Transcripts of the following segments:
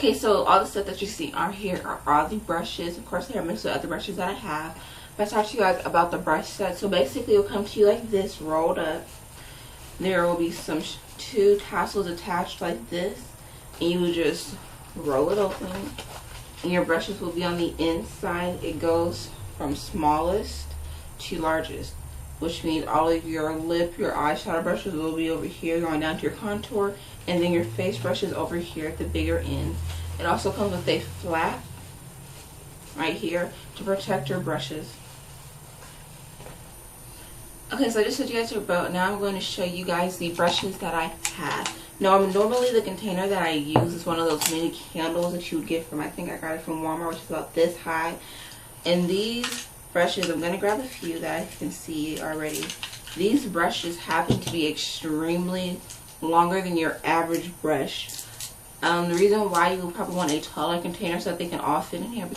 Okay, so all the stuff that you see on here are all the brushes. Of course, they are mixed with other brushes that I have. But I talked to you guys about the brush set. So basically, it will come to you like this, rolled up. There will be some 2 tassels attached like this. And you will just roll it open. And your brushes will be on the inside. It goes from smallest to largest, which means all of your lip, your eyeshadow brushes will be over here going down to your contour, and then your face brush is over here at the bigger end. It also comes with a flap right here to protect your brushes. Okay, so I just showed you guys your belt. Now I'm going to show you guys the brushes that I have. Now, normally the container that I use is one of those mini candles that you would get from, I think I got it from Walmart, which is about this high. And these brushes, I'm going to grab a few that I can see already. These brushes happen to be extremely longer than your average brush. The reason why you would probably want a taller container so that they can all fit in here.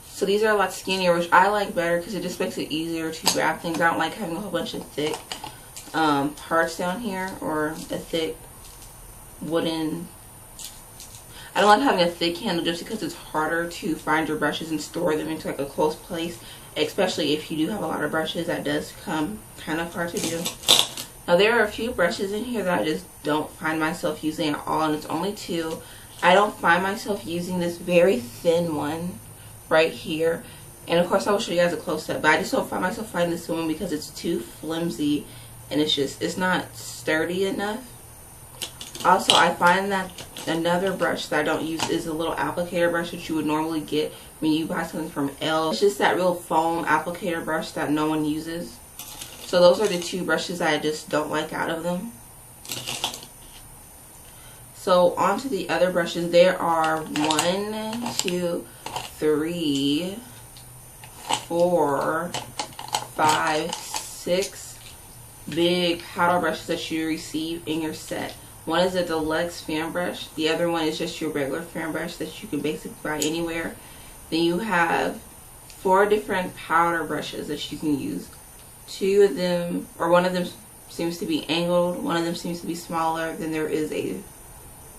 So these are a lot skinnier, which I like better because it just makes it easier to grab things. I don't like having a whole bunch of thick parts down here, or a thick wooden. I don't like having a thick handle just because it's harder to find your brushes and store them into like a close place, especially if you do have a lot of brushes. That does come kind of hard to do. Now there are a few brushes in here that I just don't find myself using at all, and it's only 2. I don't find myself using this very thin one right here, and of course I will show you guys a close-up, but I just don't find myself finding this one because it's too flimsy and it's not sturdy enough. Also, I find that another brush that I don't use is a little applicator brush that you would normally get when you buy something from Elle. It's just that real foam applicator brush that no one uses. So those are the 2 brushes that I just don't like out of them. So on to the other brushes. There are 1, 2, 3, 4, 5, 6 big powder brushes that you receive in your set. One is a deluxe fan brush. The other one is just your regular fan brush that you can basically buy anywhere. Then you have 4 different powder brushes that you can use. 2 of them, or one of them seems to be angled, one of them seems to be smaller. Then there is a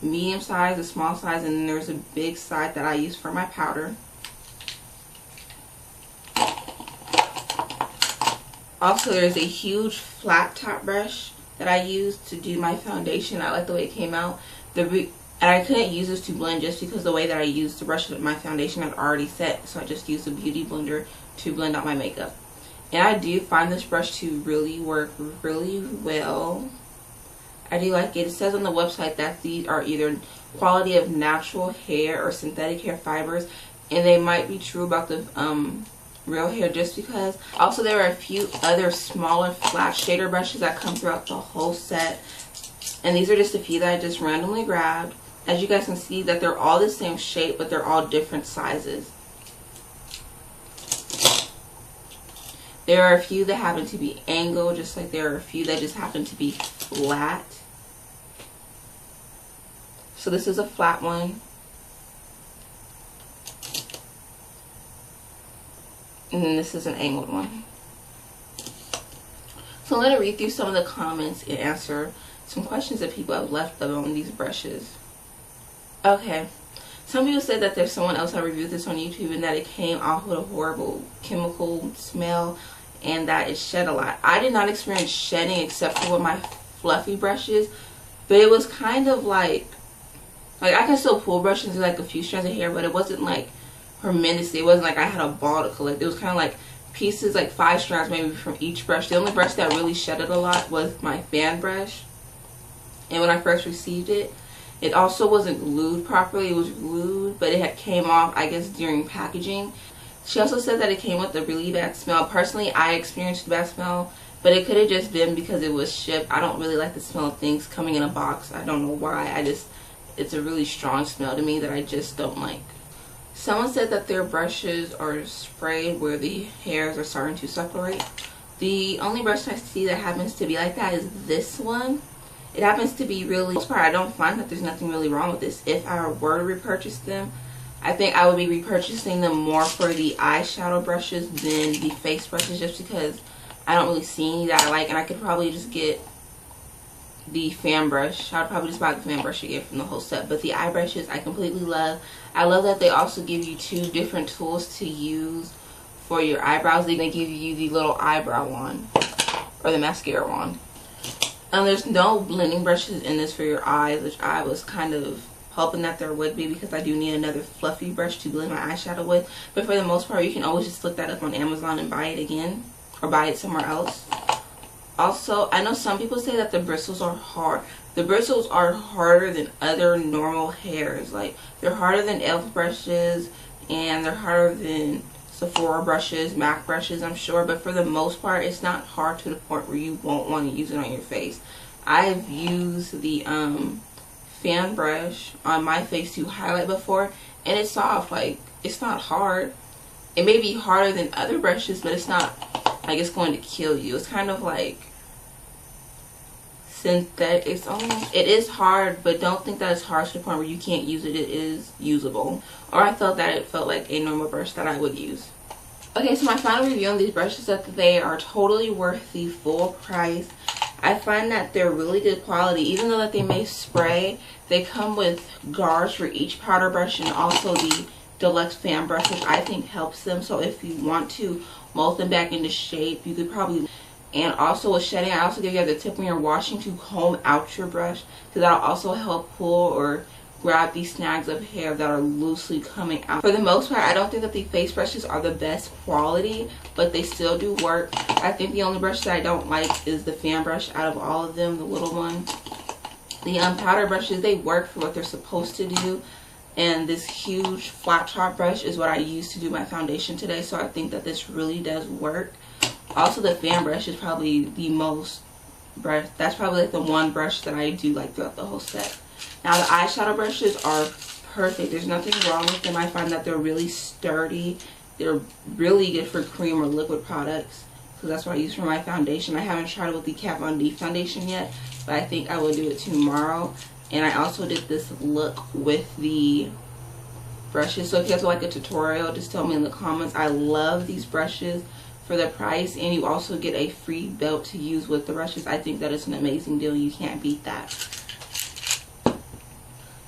medium size, a small size, and then there's a big size that I use for my powder. Also, there's a huge flat top brush that I use to do my foundation. I like the way it came out. And I couldn't use this to blend just because the way that I used to brush my foundation had already set, so I just used a beauty blender to blend out my makeup. And I do find this brush to really work really well. I do like it. It says on the website that these are either quality of natural hair or synthetic hair fibers, and they might be true about the real hair just because. Also, there are a few other smaller flat shader brushes that come throughout the whole set, and these are just a few that I just randomly grabbed. As you guys can see that they're all the same shape, but they're all different sizes. There are a few that happen to be angled, just like there are a few that just happen to be flat. So this is a flat one. And then this is an angled one. So I'm going to read through some of the comments and answer some questions that people have left on these brushes. Okay. Some people said that there's someone else that reviewed this on YouTube and that it came off with a horrible chemical smell and that it shed a lot. I did not experience shedding except for with my fluffy brushes, but it was kind of like I can still pull brushes and like a few strands of hair, but it wasn't like tremendously. It wasn't like I had a ball to collect. It was kind of like pieces, like 5 strands maybe from each brush. The only brush that really shedded a lot was my fan brush, and when I first received it, it also wasn't glued properly. It was glued, but it had came off, I guess, during packaging. She also said that it came with a really bad smell. Personally, I experienced a bad smell, but it could have just been because it was shipped. I don't really like the smell of things coming in a box. I don't know why. It's a really strong smell to me that I just don't like. Someone said that their brushes are sprayed where the hairs are starting to separate. The only brush I see that happens to be like that is this one. It happens to be really, I don't find that there's nothing really wrong with this. If I were to repurchase them, I think I would be repurchasing them more for the eyeshadow brushes than the face brushes, just because I don't really see any that I like, and I could probably just get the fan brush. I'd probably just buy the fan brush again from the whole set. But the eye brushes I completely love. I love that they also give you 2 different tools to use for your eyebrows. They give you the little eyebrow wand or the mascara wand. There's no blending brushes in this for your eyes, which I was kind of hoping that there would be, because I do need another fluffy brush to blend my eyeshadow with. But for the most part, you can always just look that up on Amazon and buy it again, or buy it somewhere else. Also, I know some people say that the bristles are hard. The bristles are harder than other normal hairs. Like, they're harder than e.l.f. brushes, and they're harder than Sephora brushes, MAC brushes, I'm sure. But for the most part, it's not hard to the point where you won't want to use it on your face. I've used the fan brush on my face to highlight before, and it's soft. Like, it's not hard. It may be harder than other brushes, but it's not like it's going to kill you. It's kind of like synthetic. It is hard, but don't think that it's hard to the point where you can't use it. It is usable. Or I felt that it felt like a normal brush that I would use. Okay, so my final review on these brushes is that they are totally worth the full price. I find that they're really good quality. Even though that they may spray, they come with guards for each powder brush and also the deluxe fan brush, which I think helps them. So if you want to mold them back into shape, you could probably. And also with shedding, I also give you the tip when you're washing to comb out your brush, because that'll also help pull or grab these snags of hair that are loosely coming out. For the most part, I don't think that the face brushes are the best quality, but they still do work. I think the only brush that I don't like is the fan brush out of all of them, the little one. The powder brushes, they work for what they're supposed to do. And this huge flat top brush is what I used to do my foundation today, so I think that this really does work. Also, the fan brush is probably the most brush. That's probably like the one brush that I do like throughout the whole set. Now, the eyeshadow brushes are perfect. There's nothing wrong with them. I find that they're really sturdy. They're really good for cream or liquid products, because that's what I use for my foundation. I haven't tried it with the Kat Von D foundation yet, but I think I will do it tomorrow. And I also did this look with the brushes. So if you guys would like a tutorial, just tell me in the comments. I love these brushes for the price, and you also get a free belt to use with the brushes. I think that is an amazing deal. You can't beat that.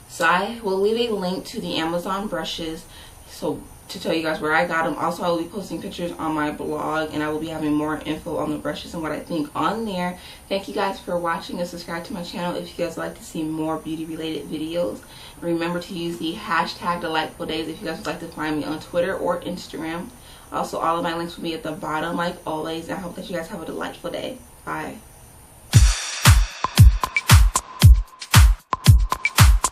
So I will leave a link to the Amazon brushes so to tell you guys where I got them. Also, I will be posting pictures on my blog, and I will be having more info on the brushes and what I think on there. Thank you guys for watching, and subscribe to my channel if you guys would like to see more beauty related videos. Remember to use the hashtag delightful days if you guys would like to find me on Twitter or Instagram. Also, all of my links will be at the bottom like always. I hope that you guys have a delightful day. Bye.